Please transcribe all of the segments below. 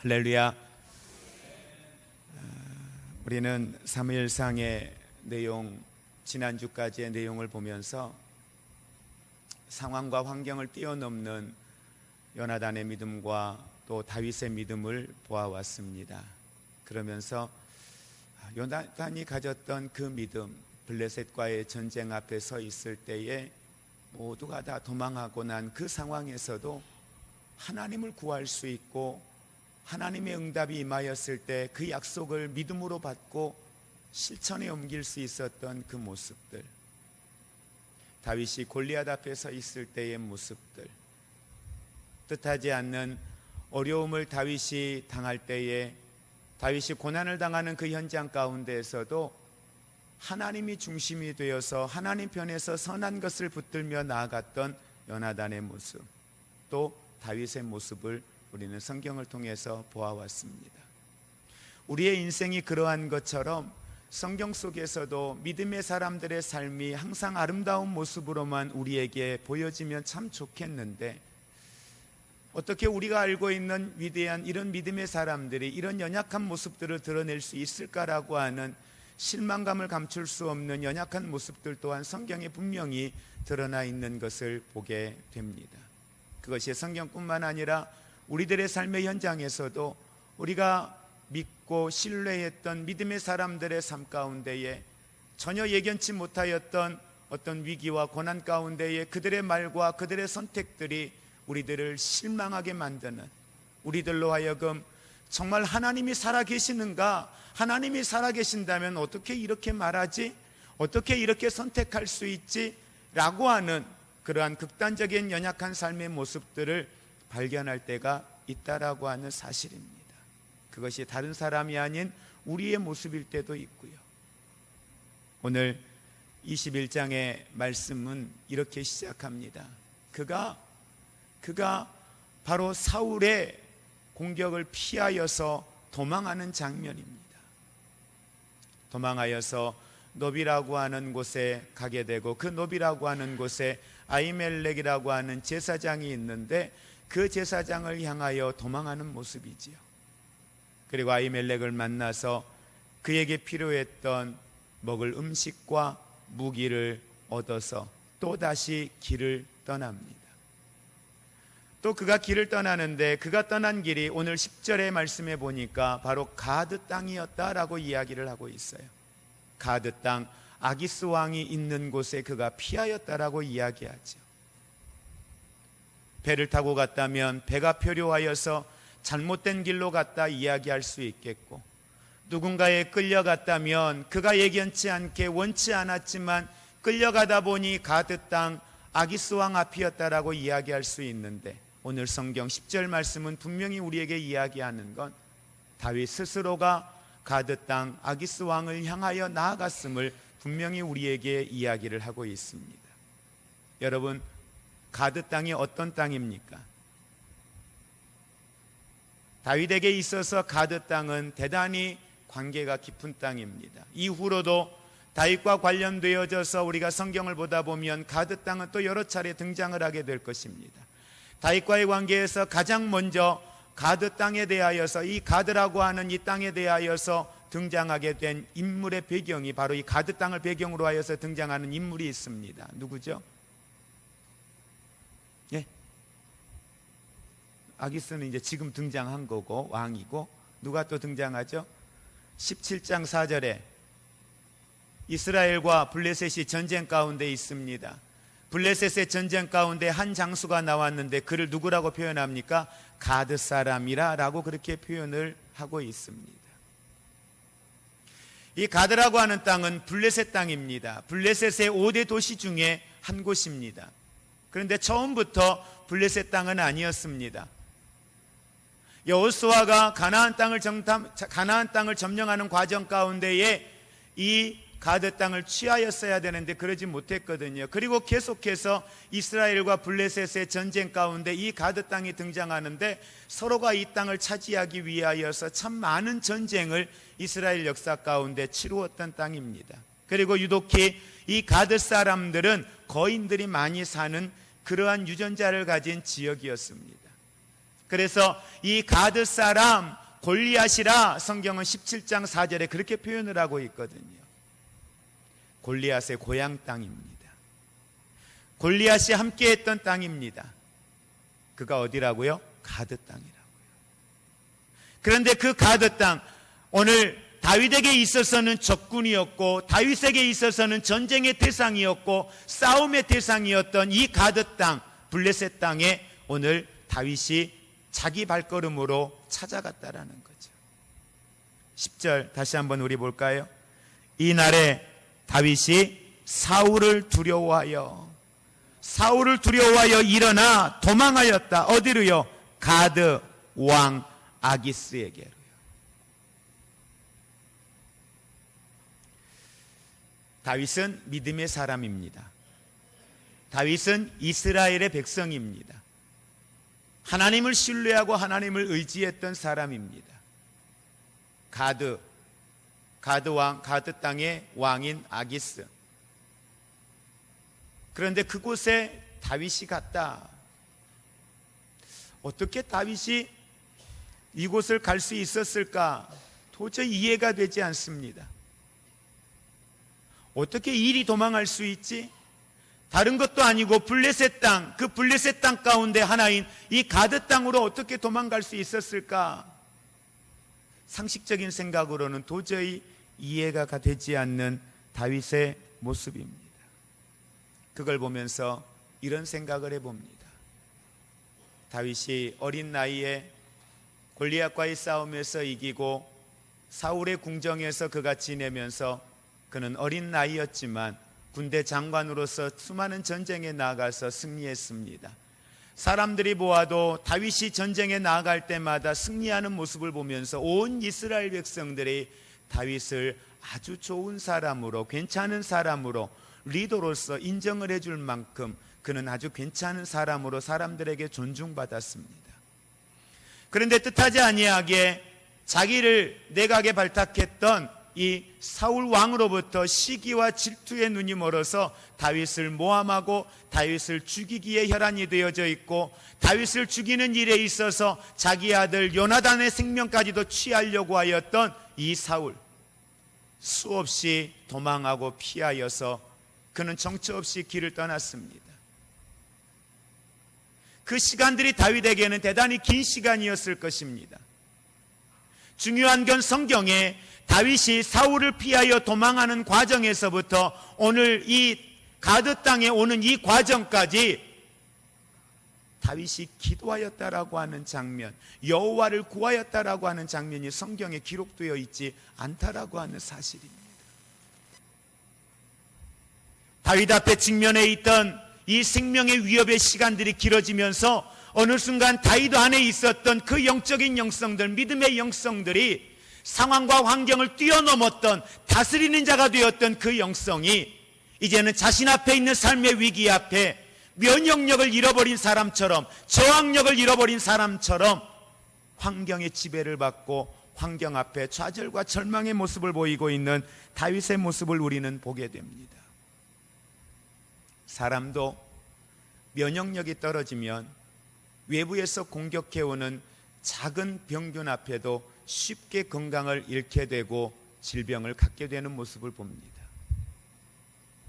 할렐루야. 우리는 사무엘상의 내용, 지난주까지의 내용을 보면서 상황과 환경을 뛰어넘는 요나단의 믿음과 또 다윗의 믿음을 보아왔습니다. 그러면서 요나단이 가졌던 그 믿음, 블레셋과의 전쟁 앞에 서 있을 때에 모두가 다 도망하고 난 그 상황에서도 하나님을 구할 수 있고 하나님의 응답이 임하였을 때 그 약속을 믿음으로 받고 실천에 옮길 수 있었던 그 모습들, 다윗이 골리앗 앞에 서 있을 때의 모습들, 뜻하지 않는 어려움을 다윗이 당할 때에 다윗이 고난을 당하는 그 현장 가운데에서도 하나님이 중심이 되어서 하나님 편에서 선한 것을 붙들며 나아갔던 요나단의 모습, 또 다윗의 모습을 우리는 성경을 통해서 보아왔습니다. 우리의 인생이 그러한 것처럼 성경 속에서도 믿음의 사람들의 삶이 항상 아름다운 모습으로만 우리에게 보여지면 참 좋겠는데, 어떻게 우리가 알고 있는 위대한 이런 믿음의 사람들이 이런 연약한 모습들을 드러낼 수 있을까라고 하는 실망감을 감출 수 없는 연약한 모습들 또한 성경에 분명히 드러나 있는 것을 보게 됩니다. 그것이 성경뿐만 아니라 우리들의 삶의 현장에서도 우리가 믿고 신뢰했던 믿음의 사람들의 삶 가운데에 전혀 예견치 못하였던 어떤 위기와 고난 가운데에 그들의 말과 그들의 선택들이 우리들을 실망하게 만드는, 우리들로 하여금 정말 하나님이 살아계시는가? 하나님이 살아계신다면 어떻게 이렇게 말하지? 어떻게 이렇게 선택할 수 있지? 라고 하는 그러한 극단적인 연약한 삶의 모습들을 발견할 때가 있다라고 하는 사실입니다. 그것이 다른 사람이 아닌 우리의 모습일 때도 있고요. 오늘 21장의 말씀은 이렇게 시작합니다. 그가 바로 사울의 공격을 피하여서 도망하는 장면입니다. 도망하여서 노비라고 하는 곳에 가게 되고, 그 노비라고 하는 곳에 아히멜렉이라고 하는 제사장이 있는데 그 제사장을 향하여 도망하는 모습이지요. 그리고 아히멜렉을 만나서 그에게 필요했던 먹을 음식과 무기를 얻어서 또다시 길을 떠납니다. 또 그가 길을 떠나는데 그가 떠난 길이 오늘 10절의 말씀에 보니까 바로 가드 땅이었다라고 이야기를 하고 있어요. 가드 땅, 아기스 왕이 있는 곳에 그가 피하였다라고 이야기하죠. 배를 타고 갔다면 배가 표류하여서 잘못된 길로 갔다 이야기할 수 있겠고, 누군가에 끌려갔다면 그가 예견치 않게 원치 않았지만 끌려가다 보니 가드 땅 아기스 왕 앞이었다라고 이야기할 수 있는데, 오늘 성경 10절 말씀은 분명히 우리에게 이야기하는 건 다윗 스스로가 가드 땅 아기스 왕을 향하여 나아갔음을 분명히 우리에게 이야기를 하고 있습니다. 여러분, 가드 땅이 어떤 땅입니까? 다윗에게 있어서 가드 땅은 대단히 관계가 깊은 땅입니다. 이후로도 다윗과 관련되어져서 우리가 성경을 보다 보면 가드 땅은 또 여러 차례 등장을 하게 될 것입니다. 다윗과의 관계에서 가장 먼저 가드 땅에 대하여서, 이 가드라고 하는 이 땅에 대하여서 등장하게 된 인물의 배경이 바로 이 가드 땅을 배경으로 하여서 등장하는 인물이 있습니다. 누구죠? 예? 아기스는 이제 지금 등장한 거고 왕이고, 누가 또 등장하죠? 17장 4절에 이스라엘과 블레셋이 전쟁 가운데 있습니다. 블레셋의 전쟁 가운데 한 장수가 나왔는데 그를 누구라고 표현합니까? 가드 사람이라 라고 그렇게 표현을 하고 있습니다. 이 가드라고 하는 땅은 블레셋 땅입니다. 블레셋의 5대 도시 중에 한 곳입니다. 그런데 처음부터 블레셋 땅은 아니었습니다. 여호수아가 가나안 땅을 점령하는 과정 가운데에 이 가드 땅을 취하였어야 되는데 그러지 못했거든요. 그리고 계속해서 이스라엘과 블레셋의 전쟁 가운데 이 가드 땅이 등장하는데 서로가 이 땅을 차지하기 위하여서 참 많은 전쟁을 이스라엘 역사 가운데 치루었던 땅입니다. 그리고 유독히 이 가드 사람들은 거인들이 많이 사는 그러한 유전자를 가진 지역이었습니다. 그래서 이 가드 사람 골리앗이라 성경은 17장 4절에 그렇게 표현을 하고 있거든요. 골리앗의 고향 땅입니다. 골리앗이 함께했던 땅입니다. 그가 어디라고요? 가드 땅이라고요. 그런데 그 가드 땅, 오늘 다윗에게 있어서는 적군이었고 다윗에게 있어서는 전쟁의 대상이었고 싸움의 대상이었던 이 가드 땅, 블레셋 땅에 오늘 다윗이 자기 발걸음으로 찾아갔다라는 거죠. 10절 다시 한번 우리 볼까요? 이날에 다윗이 사울을 두려워하여 일어나 도망하였다. 어디로요? 가드 왕 아기스에게로요. 다윗은 믿음의 사람입니다. 다윗은 이스라엘의 백성입니다. 하나님을 신뢰하고 하나님을 의지했던 사람입니다. 가드 땅의 왕인 아기스. 그런데 그곳에 다윗이 갔다. 어떻게 다윗이 이곳을 갈 수 있었을까? 도저히 이해가 되지 않습니다. 어떻게 이리 도망할 수 있지? 다른 것도 아니고 블레셋 땅, 그 블레셋 땅 가운데 하나인 이 가드 땅으로 어떻게 도망갈 수 있었을까? 상식적인 생각으로는 도저히 이해가 되지 않는 다윗의 모습입니다. 그걸 보면서 이런 생각을 해봅니다. 다윗이 어린 나이에 골리앗과의 싸움에서 이기고 사울의 궁정에서 그가 지내면서 그는 어린 나이였지만 군대 장관으로서 수많은 전쟁에 나가서 승리했습니다. 사람들이 보아도 다윗이 전쟁에 나아갈 때마다 승리하는 모습을 보면서 온 이스라엘 백성들이 다윗을 아주 좋은 사람으로, 괜찮은 사람으로, 리더로서 인정을 해줄 만큼 그는 아주 괜찮은 사람으로 사람들에게 존중받았습니다. 그런데 뜻하지 아니하게 자기를 내각에 발탁했던 이 사울 왕으로부터 시기와 질투의 눈이 멀어서 다윗을 모함하고 다윗을 죽이기에 혈안이 되어져 있고, 다윗을 죽이는 일에 있어서 자기 아들 요나단의 생명까지도 취하려고 하였던 이 사울, 수없이 도망하고 피하여서 그는 정처 없이 길을 떠났습니다. 그 시간들이 다윗에게는 대단히 긴 시간이었을 것입니다. 중요한 건 성경에 다윗이 사울을 피하여 도망하는 과정에서부터 오늘 이 가드 땅에 오는 이 과정까지 다윗이 기도하였다라고 하는 장면, 여호와를 구하였다라고 하는 장면이 성경에 기록되어 있지 않다라고 하는 사실입니다. 다윗 앞에 직면해 있던 이 생명의 위협의 시간들이 길어지면서 어느 순간 다윗 안에 있었던 그 영적인 영성들, 믿음의 영성들이 상황과 환경을 뛰어넘었던 다스리는 자가 되었던 그 영성이 이제는 자신 앞에 있는 삶의 위기 앞에 면역력을 잃어버린 사람처럼, 저항력을 잃어버린 사람처럼 환경의 지배를 받고 환경 앞에 좌절과 절망의 모습을 보이고 있는 다윗의 모습을 우리는 보게 됩니다. 사람도 면역력이 떨어지면 외부에서 공격해오는 작은 병균 앞에도 쉽게 건강을 잃게 되고 질병을 갖게 되는 모습을 봅니다.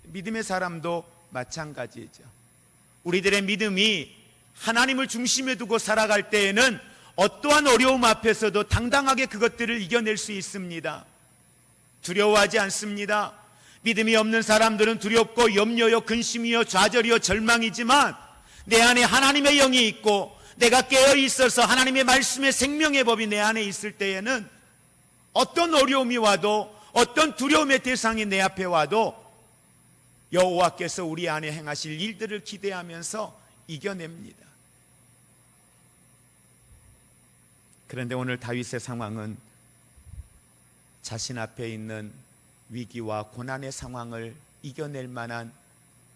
믿음의 사람도 마찬가지죠. 우리들의 믿음이 하나님을 중심에 두고 살아갈 때에는 어떠한 어려움 앞에서도 당당하게 그것들을 이겨낼 수 있습니다. 두려워하지 않습니다. 믿음이 없는 사람들은 두렵고 염려요, 근심이요, 좌절이요, 절망이지만 내 안에 하나님의 영이 있고 내가 깨어 있어서 하나님의 말씀의 생명의 법이 내 안에 있을 때에는 어떤 어려움이 와도, 어떤 두려움의 대상이 내 앞에 와도 여호와께서 우리 안에 행하실 일들을 기대하면서 이겨냅니다. 그런데 오늘 다윗의 상황은 자신 앞에 있는 위기와 고난의 상황을 이겨낼 만한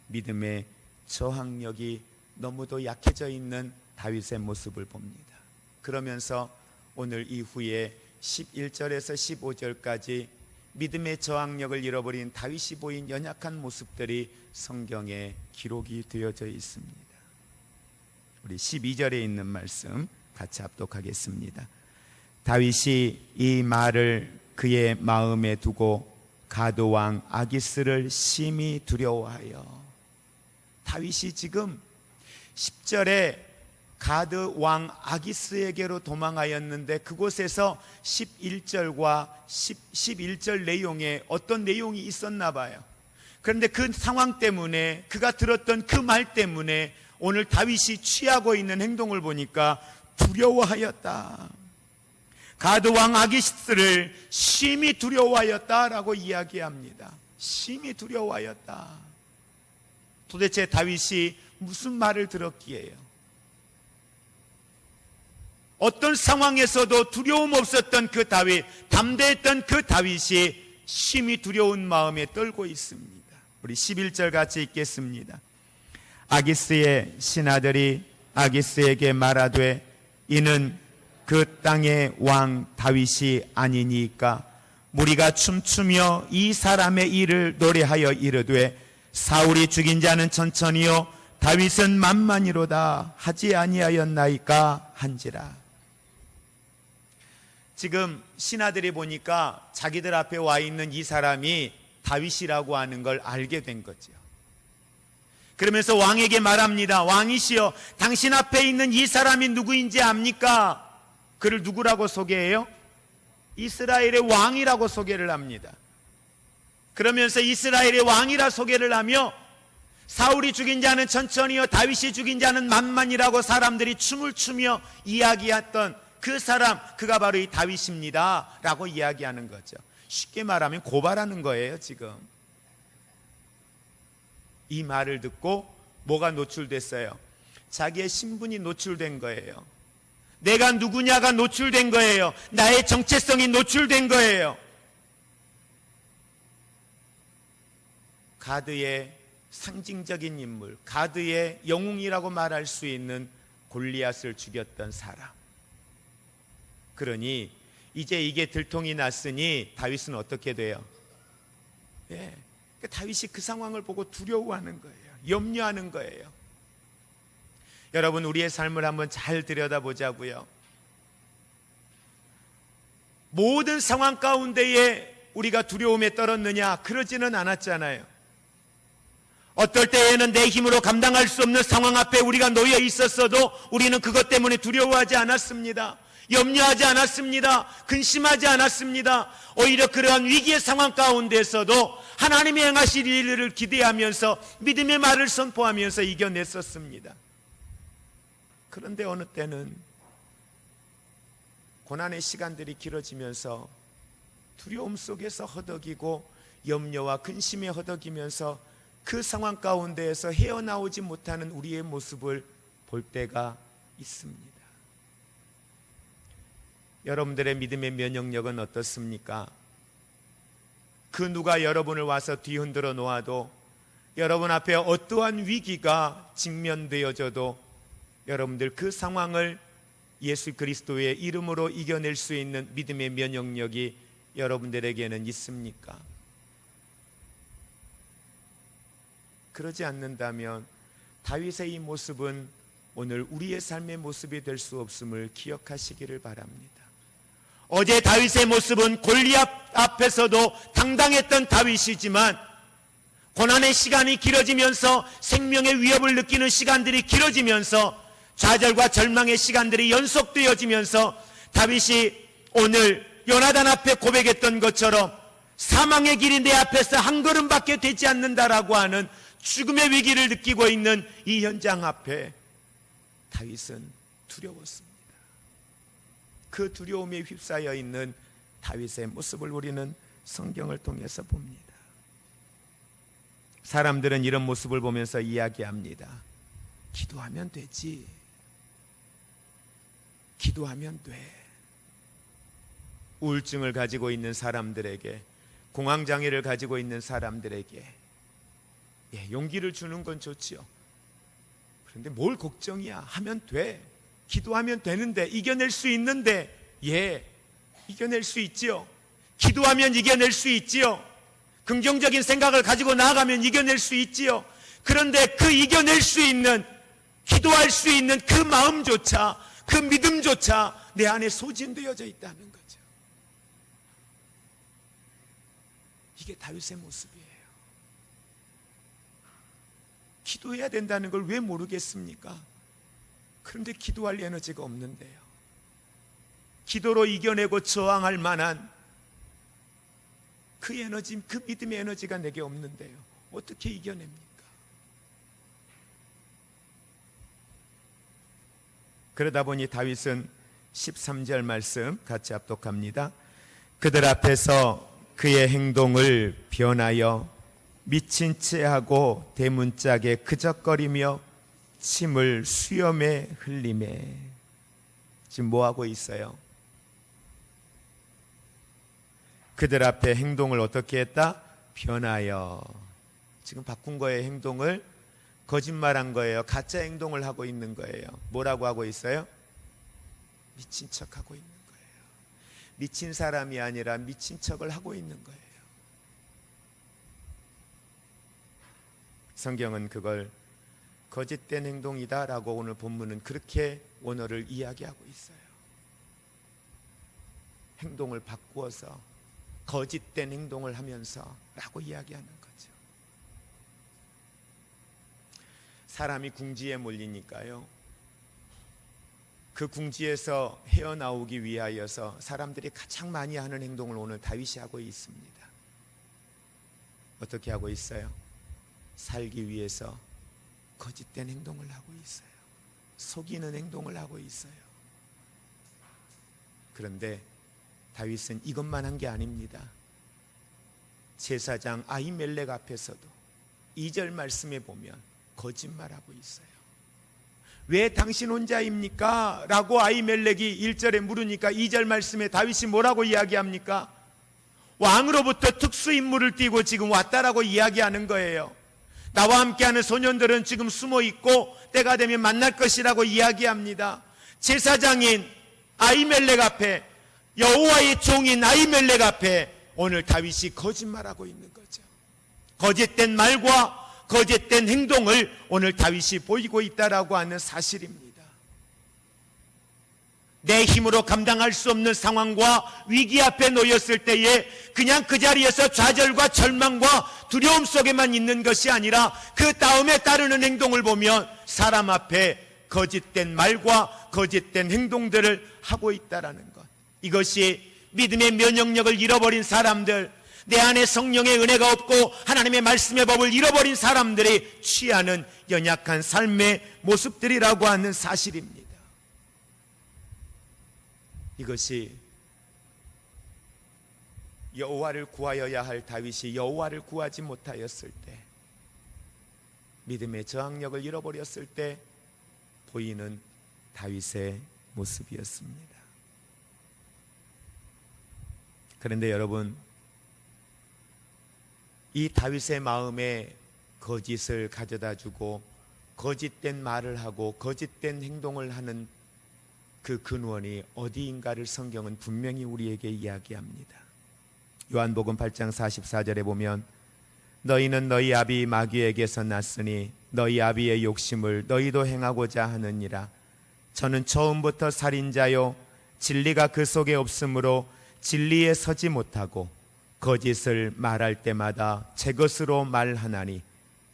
믿음의 저항력이 너무도 약해져 있는 다윗의 모습을 봅니다. 그러면서 오늘 이후에 11절에서 15절까지 믿음의 저항력을 잃어버린 다윗이 보인 연약한 모습들이 성경에 기록이 되어져 있습니다. 우리 12절에 있는 말씀 같이 합독하겠습니다. 다윗이 이 말을 그의 마음에 두고 가드 왕 아기스를 심히 두려워하여. 다윗이 지금 10절에 가드 왕 아기스에게로 도망하였는데 그곳에서 11절과 11절 내용에 어떤 내용이 있었나 봐요. 그런데 그 상황 때문에, 그가 들었던 그 말 때문에 오늘 다윗이 취하고 있는 행동을 보니까 두려워하였다. 가드 왕 아기스를 심히 두려워하였다라고 이야기합니다. 심히 두려워하였다. 도대체 다윗이 무슨 말을 들었기에요? 어떤 상황에서도 두려움 없었던 그 다윗, 담대했던 그 다윗이 심히 두려운 마음에 떨고 있습니다. 우리 11절 같이 읽겠습니다. 아기스의 신하들이 아기스에게 말하되 이는 그 땅의 왕 다윗이 아니니까 무리가 춤추며 이 사람의 일을 노래하여 이르되 사울이 죽인 자는 천천히요 다윗은 만만이로다 하지 아니하였나이까 한지라. 지금 신하들이 보니까 자기들 앞에 와 있는 이 사람이 다윗이라고 하는 걸 알게 된 거죠. 그러면서 왕에게 말합니다. 왕이시여, 당신 앞에 있는 이 사람이 누구인지 압니까? 그를 누구라고 소개해요? 이스라엘의 왕이라고 소개를 합니다. 그러면서 이스라엘의 왕이라 소개를 하며 사울이 죽인 자는 천천히요 다윗이 죽인 자는 만만이라고 사람들이 춤을 추며 이야기했던 그 사람, 그가 바로 이 다윗입니다 라고 이야기하는 거죠. 쉽게 말하면 고발하는 거예요. 지금 이 말을 듣고 뭐가 노출됐어요? 자기의 신분이 노출된 거예요. 내가 누구냐가 노출된 거예요. 나의 정체성이 노출된 거예요. 가드의 상징적인 인물, 가드의 영웅이라고 말할 수 있는 골리앗을 죽였던 사람. 그러니 이제 이게 들통이 났으니 다윗은 어떻게 돼요? 다윗이 그 상황을 보고 두려워하는 거예요. 염려하는 거예요. 여러분, 우리의 삶을 한번 잘 들여다보자고요. 모든 상황 가운데에 우리가 두려움에 떨었느냐? 그러지는 않았잖아요. 어떨 때에는 내 힘으로 감당할 수 없는 상황 앞에 우리가 놓여 있었어도 우리는 그것 때문에 두려워하지 않았습니다. 염려하지 않았습니다. 근심하지 않았습니다. 오히려 그러한 위기의 상황 가운데서도 하나님의 행하실 일을 기대하면서 믿음의 말을 선포하면서 이겨냈었습니다. 그런데 어느 때는 고난의 시간들이 길어지면서 두려움 속에서 허덕이고 염려와 근심에 허덕이면서 그 상황 가운데에서 헤어나오지 못하는 우리의 모습을 볼 때가 있습니다. 여러분들의 믿음의 면역력은 어떻습니까? 그 누가 여러분을 와서 뒤흔들어 놓아도, 여러분 앞에 어떠한 위기가 직면되어져도 여러분들 그 상황을 예수 그리스도의 이름으로 이겨낼 수 있는 믿음의 면역력이 여러분들에게는 있습니까? 그러지 않는다면 다윗의 이 모습은 오늘 우리의 삶의 모습이 될 수 없음을 기억하시기를 바랍니다. 어제 다윗의 모습은 골리앗 앞에서도 당당했던 다윗이지만 고난의 시간이 길어지면서 생명의 위협을 느끼는 시간들이 길어지면서 좌절과 절망의 시간들이 연속되어지면서 다윗이 오늘 요나단 앞에 고백했던 것처럼 사망의 길이 내 앞에서 한 걸음밖에 되지 않는다라고 하는 죽음의 위기를 느끼고 있는 이 현장 앞에 다윗은 두려웠습니다. 그 두려움에 휩싸여 있는 다윗의 모습을 우리는 성경을 통해서 봅니다. 사람들은 이런 모습을 보면서 이야기합니다. 기도하면 되지. 기도하면 돼. 우울증을 가지고 있는 사람들에게, 공황장애를 가지고 있는 사람들에게 용기를 주는 건 좋지요. 그런데 뭘 걱정이야? 하면 돼. 기도하면 되는데, 이겨낼 수 있는데, 이겨낼 수 있지요. 기도하면 이겨낼 수 있지요. 긍정적인 생각을 가지고 나아가면 이겨낼 수 있지요. 그런데 그 이겨낼 수 있는, 기도할 수 있는 그 마음조차, 그 믿음조차 내 안에 소진되어져 있다는 거죠. 이게 다윗의 모습이에요. 기도해야 된다는 걸 왜 모르겠습니까? 그런데 기도할 에너지가 없는데요. 기도로 이겨내고 저항할 만한 그 에너지, 그 믿음의 에너지가 내게 없는데요. 어떻게 이겨냅니까? 그러다 보니 다윗은 13절 말씀 같이 합독합니다. 그들 앞에서 그의 행동을 변하여 미친 채하고 대문짝에 그적거리며 침을 수염에 흘리매. 지금 뭐하고 있어요? 그들 앞에 행동을 어떻게 했다? 변하여. 지금 바꾼 거예요. 행동을 거짓말한 거예요. 가짜 행동을 하고 있는 거예요. 뭐라고 하고 있어요? 미친 척하고 있는 거예요. 미친 사람이 아니라 미친 척을 하고 있는 거예요. 성경은 그걸 거짓된 행동이다라고 오늘 본문은 그렇게 원어를 이야기하고 있어요. 행동을 바꾸어서 거짓된 행동을 하면서 라고 이야기하는 거죠. 사람이 궁지에 몰리니까요, 그 궁지에서 헤어나오기 위하여서 사람들이 가장 많이 하는 행동을 오늘 다윗이 하고 있습니다. 어떻게 하고 있어요? 살기 위해서 거짓된 행동을 하고 있어요. 속이는 행동을 하고 있어요. 그런데 다윗은 이것만 한 게 아닙니다. 제사장 아히멜렉 앞에서도 2절 말씀에 보면 거짓말하고 있어요. 왜 당신 혼자입니까? 라고 아히멜렉이 1절에 물으니까 2절 말씀에 다윗이 뭐라고 이야기합니까? 왕으로부터 특수임무를 띠고 지금 왔다라고 이야기하는 거예요. 나와 함께하는 소년들은 지금 숨어 있고 때가 되면 만날 것이라고 이야기합니다. 제사장인 아히멜렉 앞에, 여호와의 종인 아히멜렉 앞에 오늘 다윗이 거짓말하고 있는 거죠. 거짓된 말과 거짓된 행동을 오늘 다윗이 보이고 있다라고 하는 사실입니다. 내 힘으로 감당할 수 없는 상황과 위기 앞에 놓였을 때에 그냥 그 자리에서 좌절과 절망과 두려움 속에만 있는 것이 아니라 그 다음에 따르는 행동을 보면 사람 앞에 거짓된 말과 거짓된 행동들을 하고 있다라는 것. 이것이 믿음의 면역력을 잃어버린 사람들, 내 안에 성령의 은혜가 없고 하나님의 말씀의 법을 잃어버린 사람들이 취하는 연약한 삶의 모습들이라고 하는 사실입니다. 이것이 여호와를 구하여야 할 다윗이 여호와를 구하지 못하였을 때, 믿음의 저항력을 잃어버렸을 때 보이는 다윗의 모습이었습니다. 그런데 여러분, 이 다윗의 마음에 거짓을 가져다주고 거짓된 말을 하고 거짓된 행동을 하는 그 근원이 어디인가를 성경은 분명히 우리에게 이야기합니다. 요한복음 8장 44절에 보면 너희는 너희 아비 마귀에게서 났으니 너희 아비의 욕심을 너희도 행하고자 하느니라. 저는 처음부터 살인자요 진리가 그 속에 없으므로 진리에 서지 못하고 거짓을 말할 때마다 제 것으로 말하나니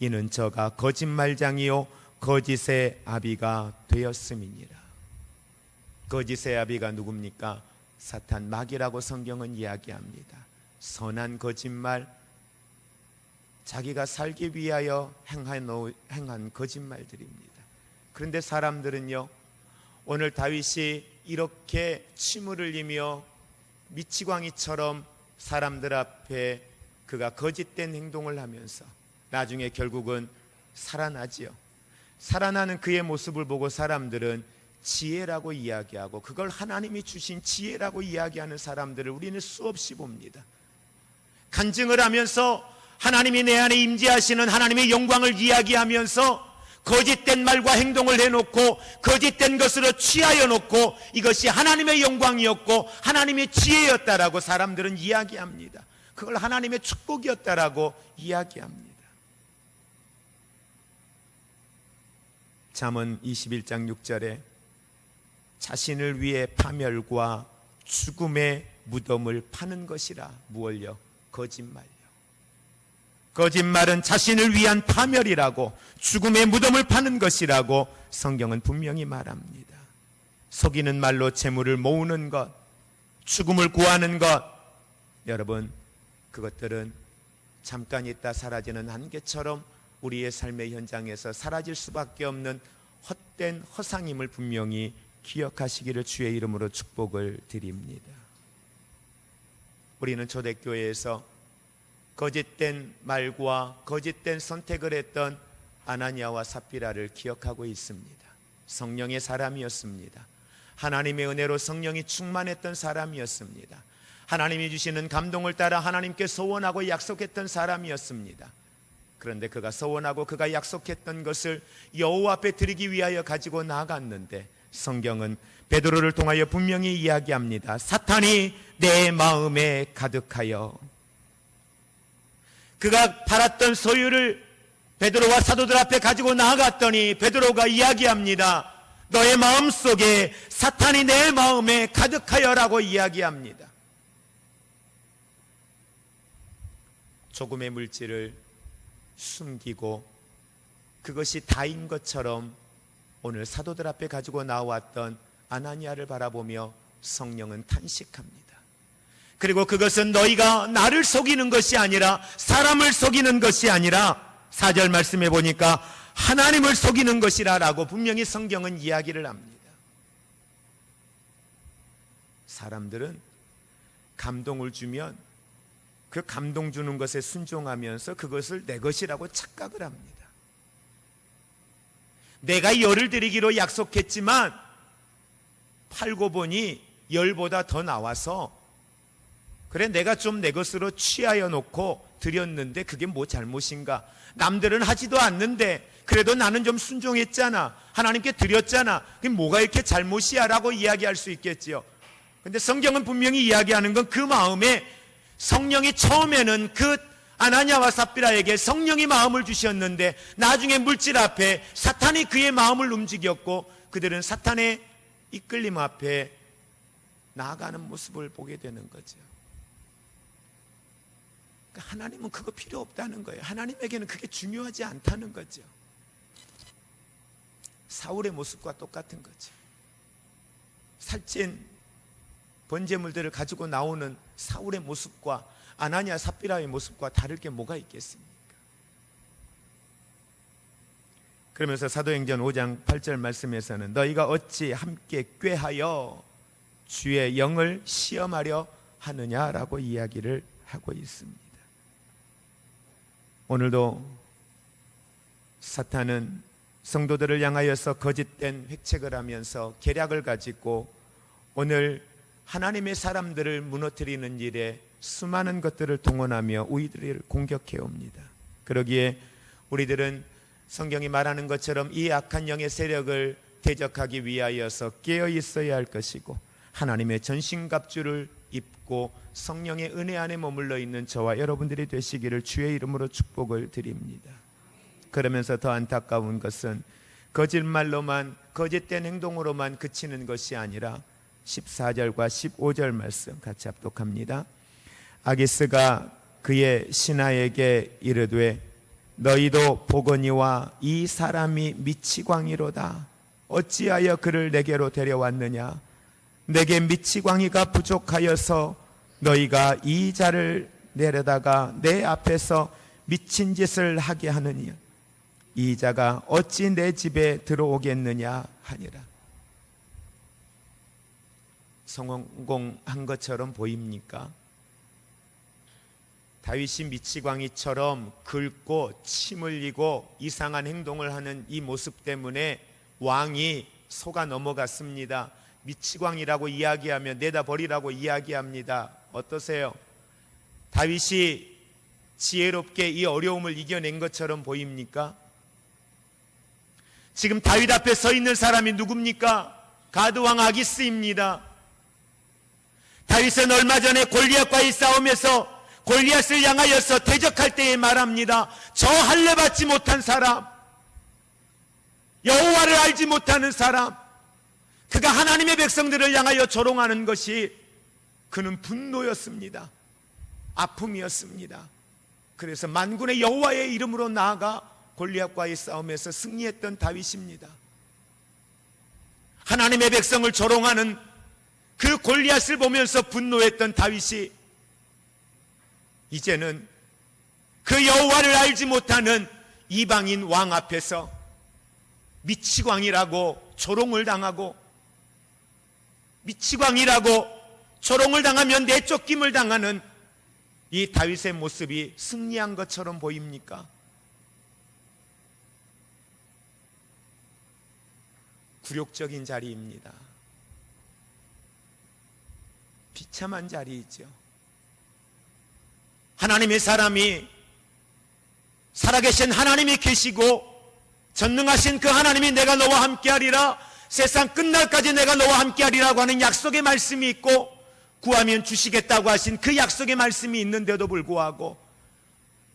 이는 저가 거짓말장이요 거짓의 아비가 되었음이니라. 거짓의 아비가 누굽니까? 사탄, 마귀라고 성경은 이야기합니다. 선한 거짓말, 자기가 살기 위하여 행한 거짓말들입니다. 그런데 사람들은요, 오늘 다윗이 이렇게 침을 흘리며 미치광이처럼 사람들 앞에 그가 거짓된 행동을 하면서 나중에 결국은 살아나지요. 살아나는 그의 모습을 보고 사람들은 지혜라고 이야기하고 그걸 하나님이 주신 지혜라고 이야기하는 사람들을 우리는 수없이 봅니다. 간증을 하면서 하나님이 내 안에 임재하시는 하나님의 영광을 이야기하면서 거짓된 말과 행동을 해놓고 거짓된 것으로 취하여 놓고 이것이 하나님의 영광이었고 하나님의 지혜였다라고 사람들은 이야기합니다. 그걸 하나님의 축복이었다라고 이야기합니다. 잠언 21장 6절에 자신을 위해 파멸과 죽음의 무덤을 파는 것이라. 무엇요? 거짓말요. 거짓말은 자신을 위한 파멸이라고, 죽음의 무덤을 파는 것이라고 성경은 분명히 말합니다. 속이는 말로 재물을 모으는 것, 죽음을 구하는 것, 여러분, 그것들은 잠깐 있다 사라지는 안개처럼 우리의 삶의 현장에서 사라질 수밖에 없는 헛된 허상임을 분명히 기억하시기를 주의 이름으로 축복을 드립니다. 우리는 초대교회에서 거짓된 말과 거짓된 선택을 했던 아나니아와 삽비라를 기억하고 있습니다. 성령의 사람이었습니다. 하나님의 은혜로 성령이 충만했던 사람이었습니다. 하나님이 주시는 감동을 따라 하나님께 소원하고 약속했던 사람이었습니다. 그런데 그가 소원하고 그가 약속했던 것을 여호와 앞에 드리기 위하여 가지고 나아갔는데, 성경은 베드로를 통하여 분명히 이야기합니다. 사탄이 내 마음에 가득하여. 그가 팔았던 소유를 베드로와 사도들 앞에 가지고 나아갔더니 베드로가 이야기합니다. 너의 마음속에 사탄이 내 마음에 가득하여라고 이야기합니다. 조금의 물질을 숨기고 그것이 다인 것처럼 오늘 사도들 앞에 가지고 나왔던 아나니아를 바라보며 성령은 탄식합니다. 그리고 그것은 너희가 나를 속이는 것이 아니라, 사람을 속이는 것이 아니라 4절 말씀해 보니까 하나님을 속이는 것이라 라고 분명히 성경은 이야기를 합니다. 사람들은 감동을 주면 그 감동 주는 것에 순종하면서 그것을 내 것이라고 착각을 합니다. 내가 열을 드리기로 약속했지만 팔고 보니 열보다 더 나와서, 그래 내가 좀 내 것으로 취하여 놓고 드렸는데 그게 뭐 잘못인가? 남들은 하지도 않는데 그래도 나는 좀 순종했잖아, 하나님께 드렸잖아, 그게 뭐가 이렇게 잘못이야? 라고 이야기할 수 있겠지요. 근데 성경은 분명히 이야기하는 건 그 마음에 성령이 처음에는 그 아나니아와 삽비라에게 성령이 마음을 주셨는데 나중에 물질 앞에 사탄이 그의 마음을 움직였고 그들은 사탄의 이끌림 앞에 나아가는 모습을 보게 되는 거죠. 그러니까 하나님은 그거 필요 없다는 거예요. 하나님에게는 그게 중요하지 않다는 거죠. 사울의 모습과 똑같은 거죠. 살찐 번제물들을 가지고 나오는 사울의 모습과 아나니아 삽비라의 모습과 다를 게 뭐가 있겠습니까? 그러면서 사도행전 5장 8절 말씀에서는 너희가 어찌 함께 꾀하여 주의 영을 시험하려 하느냐라고 이야기를 하고 있습니다. 오늘도 사탄은 성도들을 향하여서 거짓된 획책을 하면서 계략을 가지고 오늘 하나님의 사람들을 무너뜨리는 일에 수많은 것들을 동원하며 우리들을 공격해 옵니다. 그러기에 우리들은 성경이 말하는 것처럼 이 악한 영의 세력을 대적하기 위하여서 깨어 있어야 할 것이고, 하나님의 전신갑주를 입고 성령의 은혜 안에 머물러 있는 저와 여러분들이 되시기를 주의 이름으로 축복을 드립니다. 그러면서 더 안타까운 것은 거짓말로만, 거짓된 행동으로만 그치는 것이 아니라 14절과 15절 말씀 같이 합독합니다. 아기스가 그의 신하에게 이르되 너희도 보거니와 이 사람이 미치광이로다. 어찌하여 그를 내게로 데려왔느냐? 내게 미치광이가 부족하여서 너희가 이 자를 내려다가 내 앞에서 미친 짓을 하게 하느냐? 이 자가 어찌 내 집에 들어오겠느냐 하니라. 성공한 것처럼 보입니까? 다윗이 미치광이처럼 긁고 침 흘리고 이상한 행동을 하는 이 모습 때문에 왕이 속아 넘어갔습니다. 미치광이라고 이야기하며 내다버리라고 이야기합니다. 어떠세요? 다윗이 지혜롭게 이 어려움을 이겨낸 것처럼 보입니까? 지금 다윗 앞에 서 있는 사람이 누굽니까? 가드왕 아기스입니다. 다윗은 얼마 전에 골리앗과의 싸움에서 골리앗을 향하여서 대적할 때에 말합니다. 저 할례 받지 못한 사람, 여호와를 알지 못하는 사람, 그가 하나님의 백성들을 향하여 조롱하는 것이 그는 분노였습니다. 아픔이었습니다. 그래서 만군의 여호와의 이름으로 나아가 골리앗과의 싸움에서 승리했던 다윗입니다. 하나님의 백성을 조롱하는 그 골리앗을 보면서 분노했던 다윗이 이제는 그 여호와를 알지 못하는 이방인 왕 앞에서 미치광이라고 조롱을 당하고, 미치광이라고 조롱을 당하면 내쫓김을 당하는 이 다윗의 모습이 승리한 것처럼 보입니까? 굴욕적인 자리입니다. 비참한 자리이죠. 하나님의 사람이, 살아계신 하나님이 계시고 전능하신 그 하나님이 내가 너와 함께하리라, 세상 끝날까지 내가 너와 함께하리라고 하는 약속의 말씀이 있고 구하면 주시겠다고 하신 그 약속의 말씀이 있는데도 불구하고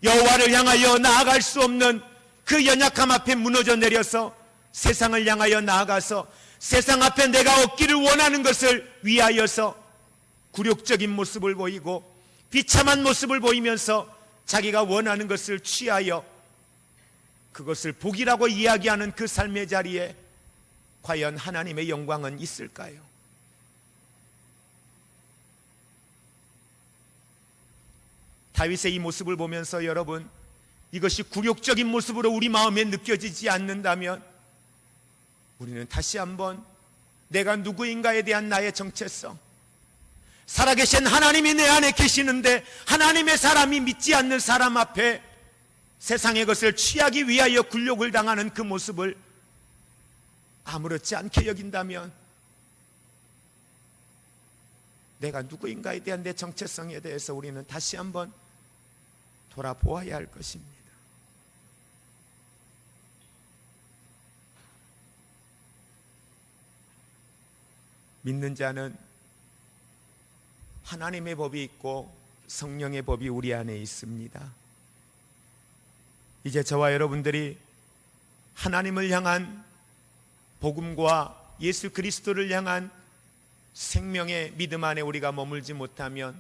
여호와를 향하여 나아갈 수 없는 그 연약함 앞에 무너져 내려서 세상을 향하여 나아가서 세상 앞에 내가 얻기를 원하는 것을 위하여서 굴욕적인 모습을 보이고 비참한 모습을 보이면서 자기가 원하는 것을 취하여 그것을 복이라고 이야기하는 그 삶의 자리에 과연 하나님의 영광은 있을까요? 다윗의 이 모습을 보면서 여러분, 이것이 굴욕적인 모습으로 우리 마음에 느껴지지 않는다면 우리는 다시 한번 내가 누구인가에 대한 나의 정체성, 살아계신 하나님이 내 안에 계시는데 하나님의 사람이 믿지 않는 사람 앞에 세상의 것을 취하기 위하여 굴욕을 당하는 그 모습을 아무렇지 않게 여긴다면 내가 누구인가에 대한 내 정체성에 대해서 우리는 다시 한번 돌아보아야 할 것입니다. 믿는 자는 하나님의 법이 있고 성령의 법이 우리 안에 있습니다. 이제 저와 여러분들이 하나님을 향한 복음과 예수 그리스도를 향한 생명의 믿음 안에 우리가 머물지 못하면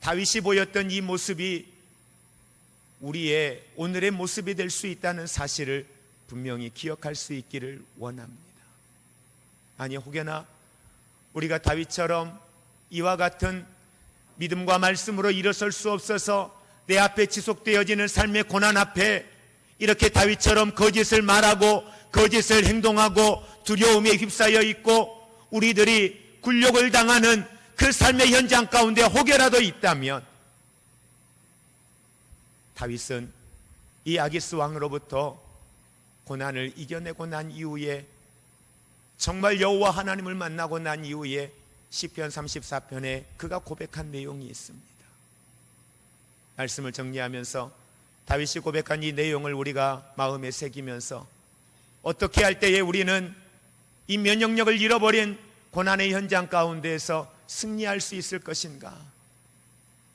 다윗이 보였던 이 모습이 우리의 오늘의 모습이 될 수 있다는 사실을 분명히 기억할 수 있기를 원합니다. 아니, 혹여나 우리가 다윗처럼 이와 같은 믿음과 말씀으로 일어설 수 없어서 내 앞에 지속되어지는 삶의 고난 앞에 이렇게 다윗처럼 거짓을 말하고 거짓을 행동하고 두려움에 휩싸여 있고 우리들이 굴욕을 당하는 그 삶의 현장 가운데 혹여라도 있다면 다윗은 이 아기스 왕으로부터 고난을 이겨내고 난 이후에 정말 여호와 하나님을 만나고 난 이후에 시편 34편에 그가 고백한 내용이 있습니다. 말씀을 정리하면서 다윗이 고백한 이 내용을 우리가 마음에 새기면서 어떻게 할 때에 우리는 이 면역력을 잃어버린 고난의 현장 가운데에서 승리할 수 있을 것인가?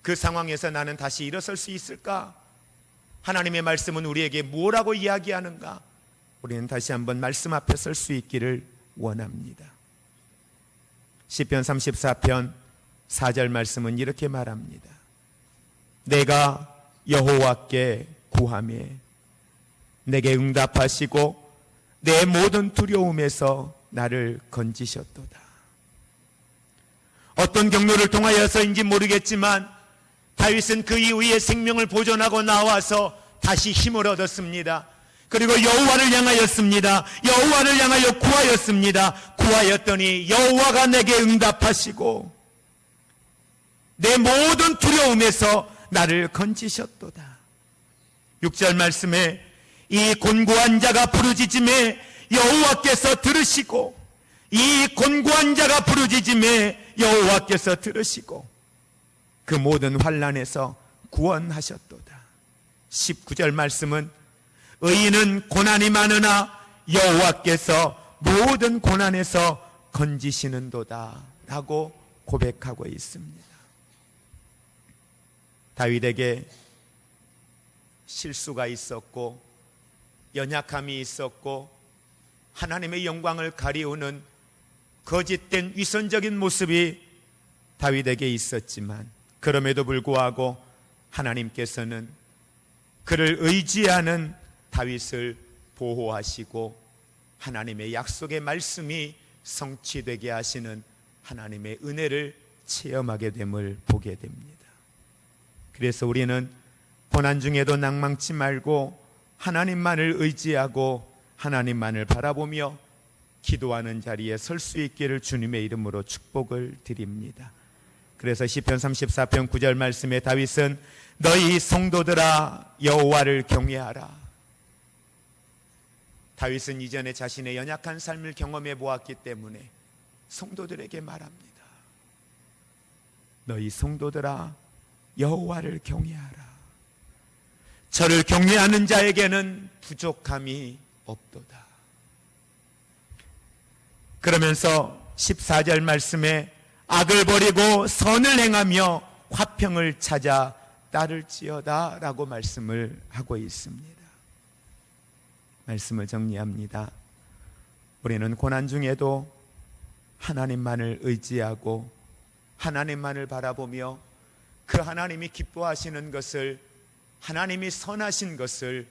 그 상황에서 나는 다시 일어설 수 있을까? 하나님의 말씀은 우리에게 뭐라고 이야기하는가? 우리는 다시 한번 말씀 앞에 설 수 있기를 원합니다. 시편 34편 4절 말씀은 이렇게 말합니다. 내가 여호와께 구하매 내게 응답하시고 내 모든 두려움에서 나를 건지셨도다. 어떤 경로를 통하여서인지 모르겠지만 다윗은 그 이후에 생명을 보존하고 나와서 다시 힘을 얻었습니다. 그리고 여호와를 향하였습니다. 여호와를 향하여 구하였습니다. 구하였더니 여호와가 내게 응답하시고 내 모든 두려움에서 나를 건지셨도다. 6절 말씀에 이 곤고한 자가 부르짖음에 여호와께서 들으시고 이 곤고한 자가 부르짖음에 여호와께서 들으시고 그 모든 환난에서 구원하셨도다. 19절 말씀은 의인은 고난이 많으나 여호와께서 모든 고난에서 건지시는도다 라고 고백하고 있습니다. 다윗에게 실수가 있었고 연약함이 있었고 하나님의 영광을 가리우는 거짓된 위선적인 모습이 다윗에게 있었지만 그럼에도 불구하고 하나님께서는 그를 의지하는 다윗을 보호하시고 하나님의 약속의 말씀이 성취되게 하시는 하나님의 은혜를 체험하게 됨을 보게 됩니다. 그래서 우리는 고난 중에도 낭망치 말고 하나님만을 의지하고 하나님만을 바라보며 기도하는 자리에 설 수 있기를 주님의 이름으로 축복을 드립니다. 그래서 시편 34편 9절 말씀에 다윗은 너희 성도들아 여호와를 경외하라. 다윗은 이전에 자신의 연약한 삶을 경험해 보았기 때문에 성도들에게 말합니다. 너희 성도들아 여호와를 경외하라. 저를 경외하는 자에게는 부족함이 없도다. 그러면서 14절 말씀에 악을 버리고 선을 행하며 화평을 찾아 따를지어다 라고 말씀을 하고 있습니다. 말씀을 정리합니다. 우리는 고난 중에도 하나님만을 의지하고 하나님만을 바라보며 그 하나님이 기뻐하시는 것을, 하나님이 선하신 것을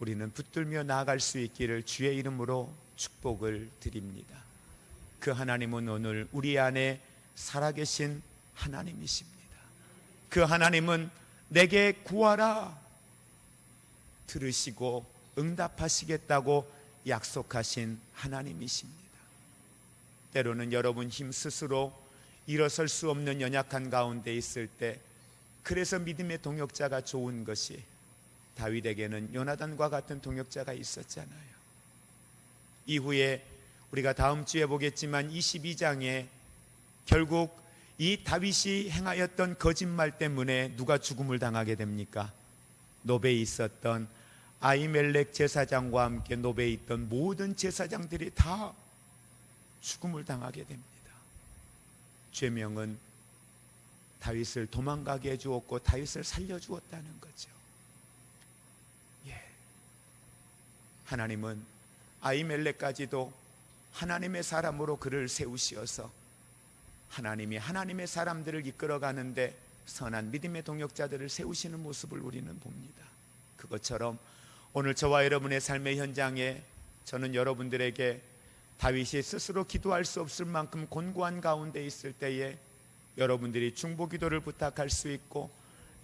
우리는 붙들며 나아갈 수 있기를 주의 이름으로 축복을 드립니다. 그 하나님은 오늘 우리 안에 살아계신 하나님이십니다. 그 하나님은 내게 구하라 들으시고 응답하시겠다고 약속하신 하나님이십니다. 때로는 여러분 힘 스스로 일어설 수 없는 연약한 가운데 있을 때, 그래서 믿음의 동역자가 좋은 것이, 다윗에게는 요나단과 같은 동역자가 있었잖아요. 이후에 우리가 다음 주에 보겠지만 22장에 결국 이 다윗이 행하였던 거짓말 때문에 누가 죽음을 당하게 됩니까? 노베에 있었던 아히멜렉 제사장과 함께 노베에 있던 모든 제사장들이 다 죽음을 당하게 됩니다. 죄명은 다윗을 도망가게 해주었고 다윗을 살려주었다는 거죠. 하나님은 아히멜렉까지도 하나님의 사람으로 그를 세우시어서 하나님이 하나님의 사람들을 이끌어가는데 선한 믿음의 동역자들을 세우시는 모습을 우리는 봅니다. 그것처럼 오늘 저와 여러분의 삶의 현장에 저는 여러분들에게 다윗이 스스로 기도할 수 없을 만큼 곤고한 가운데 있을 때에 여러분들이 중보기도를 부탁할 수 있고,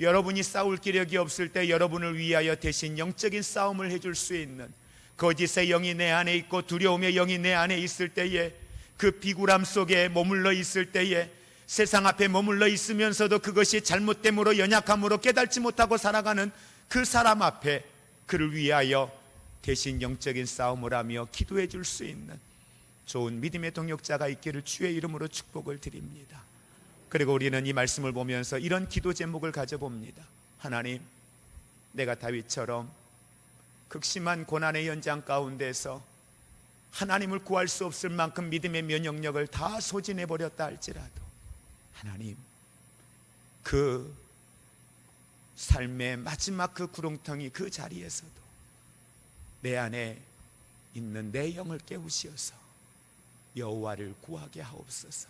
여러분이 싸울 기력이 없을 때 여러분을 위하여 대신 영적인 싸움을 해줄 수 있는, 거짓의 영이 내 안에 있고 두려움의 영이 내 안에 있을 때에, 그 비굴함 속에 머물러 있을 때에, 세상 앞에 머물러 있으면서도 그것이 잘못됨으로 연약함으로 깨닫지 못하고 살아가는 그 사람 앞에 그를 위하여 대신 영적인 싸움을 하며 기도해 줄 수 있는 좋은 믿음의 동역자가 있기를 주의 이름으로 축복을 드립니다. 그리고 우리는 이 말씀을 보면서 이런 기도 제목을 가져봅니다. 하나님, 내가 다윗처럼 극심한 고난의 현장 가운데서 하나님을 구할 수 없을 만큼 믿음의 면역력을 다 소진해버렸다 할지라도 하나님, 그 삶의 마지막 그 구렁텅이 그 자리에서도 내 안에 있는 내 영을 깨우시어서 여호와를 구하게 하옵소서.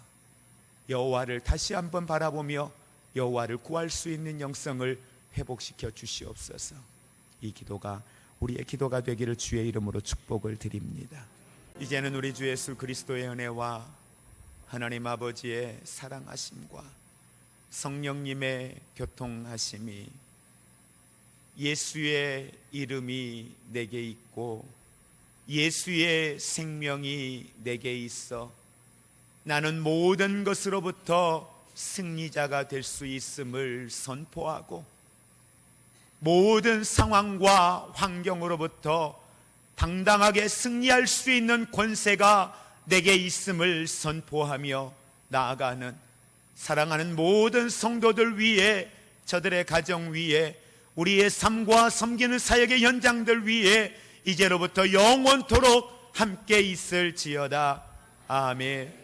여호와를 다시 한번 바라보며 여호와를 구할 수 있는 영성을 회복시켜 주시옵소서. 이 기도가 우리의 기도가 되기를 주의 이름으로 축복을 드립니다. 이제는 우리 주 예수 그리스도의 은혜와 하나님 아버지의 사랑하심과 성령님의 교통하심이, 예수의 이름이 내게 있고 예수의 생명이 내게 있어 나는 모든 것으로부터 승리자가 될 수 있음을 선포하고, 모든 상황과 환경으로부터 당당하게 승리할 수 있는 권세가 내게 있음을 선포하며 나아가는 사랑하는 모든 성도들 위해, 저들의 가정 위에, 우리의 삶과 섬기는 사역의 현장들 위에 이제로부터 영원토록 함께 있을지어다. 아멘.